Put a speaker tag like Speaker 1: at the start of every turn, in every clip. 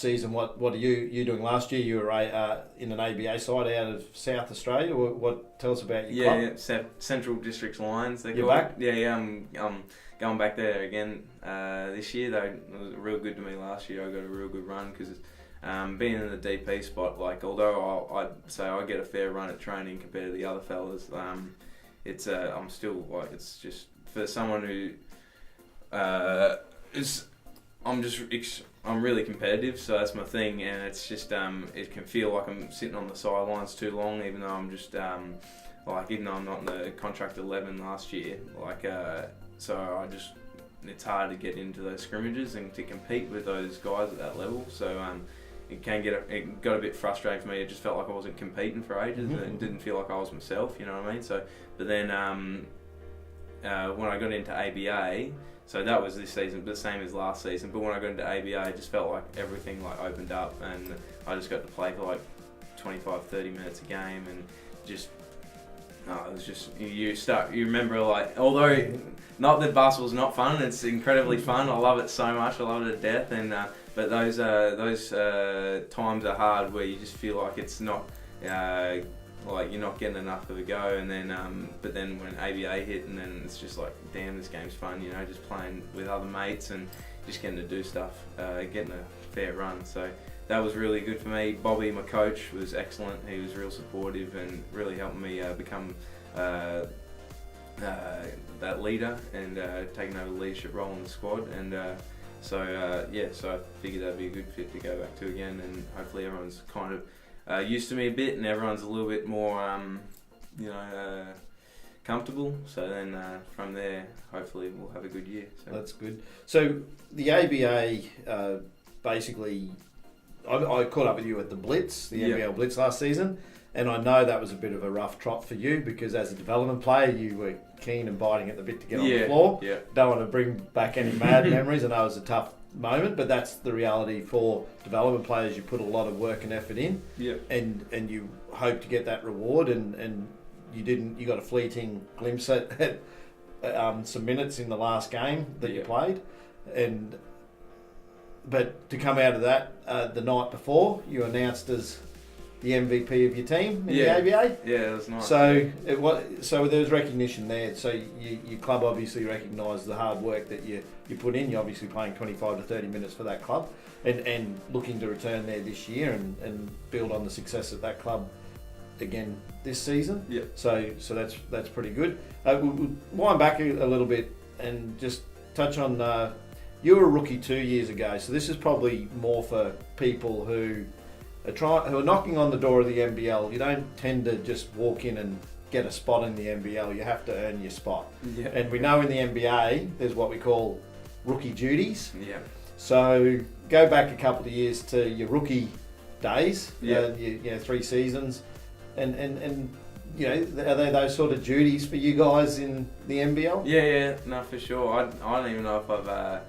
Speaker 1: off-season, what are you doing? Last year you were in an ABA side out of South Australia. What tell us about your club?
Speaker 2: Central Districts Lions.
Speaker 1: You're back?
Speaker 2: Yeah. I'm going back there again this year. It was real good to me last year. I got a real good run because being in the DP spot, like although I'd say I get a fair run at training compared to the other fellas, it's I'm still like it's just for someone who is I'm really competitive, so that's my thing, and it's just it can feel like I'm sitting on the sidelines too long, even though I'm just even though I'm not in the contract 11 last year, so it's hard to get into those scrimmages and to compete with those guys at that level. So it got a bit frustrating for me. It just felt like I wasn't competing for ages, and it didn't feel like I was myself. You know what I mean? So, but then when I got into ABA. So that was this season, but the same as last season. But when I got into ABA, it just felt like everything opened up, and I just got to play for 25, 30 minutes a game, and it was just you remember although not that basketball's not fun, it's incredibly fun. I love it so much. I love it to death, and but those times are hard where you just feel like it's not. You're not getting enough of a go, and then but then when ABA hit, and then it's just like, damn, this game's fun, just playing with other mates and just getting to do stuff, getting a fair run. So that was really good for me. Bobby, my coach, was excellent. He was real supportive and really helped me become that leader and taking over the leadership role in the squad. And so I figured that'd be a good fit to go back to again, and hopefully everyone's kind of used to me a bit, and everyone's a little bit more, comfortable. So then from there, hopefully we'll have a good year. So.
Speaker 1: That's good. So the ABA, basically, I caught up with you at the Blitz, the NBL Blitz last season, and I know that was a bit of a rough trot for you because as a development player, you were keen and biting at the bit to get on the floor.
Speaker 2: Yeah.
Speaker 1: Don't want to bring back any mad memories. I know it was a tough moment, but that's the reality for development players. You put a lot of work and effort in, and you hope to get that reward, and you got a fleeting glimpse at some minutes in the last game that you played, but to come out of that the night before, you announced as the MVP of your team in the ABA.
Speaker 2: Yeah, it was nice.
Speaker 1: So there was recognition there. So your club obviously recognised the hard work that you put in. You're obviously playing 25 to 30 minutes for that club, and looking to return there this year and build on the success of that club again this season.
Speaker 2: Yeah.
Speaker 1: So that's pretty good. We'll wind back a little bit and just touch on. You were a rookie 2 years ago, so this is probably more for people who are knocking on the door of the NBL. You don't tend to just walk in and get a spot in the NBL. You have to earn your spot.
Speaker 2: Yeah.
Speaker 1: And we know in the NBA there's what we call rookie duties.
Speaker 2: Yeah.
Speaker 1: So go back a couple of years to your rookie days.
Speaker 2: Yeah.
Speaker 1: 3 seasons, and are there those sort of duties for you guys in the NBL?
Speaker 2: Yeah, no, for sure. I don't even know if I've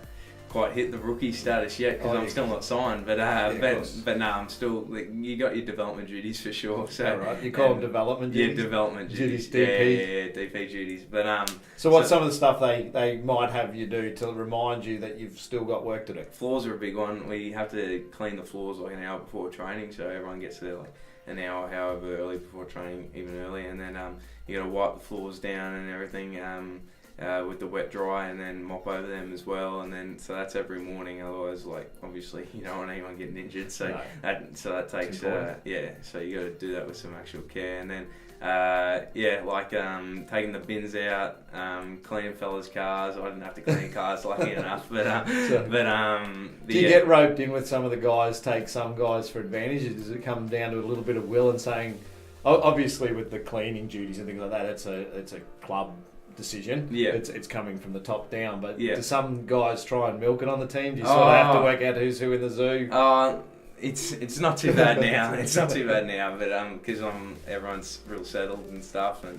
Speaker 2: quite hit the rookie status yet because I'm still not signed. But no, I'm still. You got your development duties for sure. So
Speaker 1: right. You call them development duties.
Speaker 2: Yeah, development duties.
Speaker 1: DP.
Speaker 2: Yeah, DP duties. But
Speaker 1: So what's some of the stuff they might have you do to remind you that you've still got work to do?
Speaker 2: Floors are a big one. We have to clean the floors an hour before training, so everyone gets there an hour, however early before training, even early, and then you got to wipe the floors down and everything. With the wet dry, and then mop over them as well, and then so that's every morning. Otherwise, obviously you don't want anyone getting injured, so
Speaker 1: no.
Speaker 2: that takes so you got to do that with some actual care, and then taking the bins out, cleaning fellas' cars. I didn't have to clean cars, lucky enough, but
Speaker 1: do you get roped in with some of the guys? Take some guys for advantage? Does it come down to a little bit of will and saying, obviously with the cleaning duties and things like that, it's a club decision.
Speaker 2: Yeah,
Speaker 1: it's coming from the top down. But
Speaker 2: do
Speaker 1: some guys try and milk it on the team? Do you sort of have to work out who's who in the zoo?
Speaker 2: It's not too bad now. It's not too bad now, but because everyone's real settled and stuff, and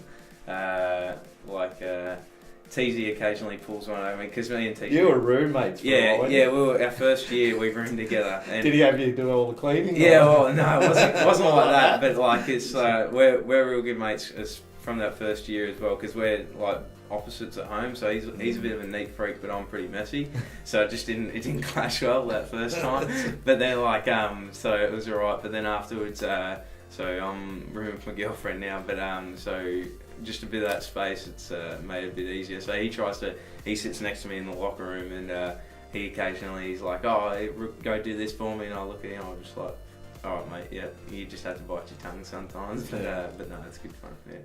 Speaker 2: TZ occasionally pulls one over me because me and TZ.
Speaker 1: You were roommates. For a while,
Speaker 2: we were our first year. We roomed together. And
Speaker 1: did he have you do all the cleaning?
Speaker 2: Yeah, well, no, it wasn't like that. But it's we're real good mates from that first year as well, because we're like opposites at home. So he's a bit of a neat freak, but I'm pretty messy. So it didn't clash well that first time. But then so it was alright. But then afterwards, so I'm rooming with my girlfriend now. But so just a bit of that space, it's made it a bit easier. So he sits next to me in the locker room, and he occasionally he's like, oh, go do this for me, and I look at him, I'm just like, all right, mate, yeah, you just have to bite your tongue sometimes, but no, it's good fun, yeah.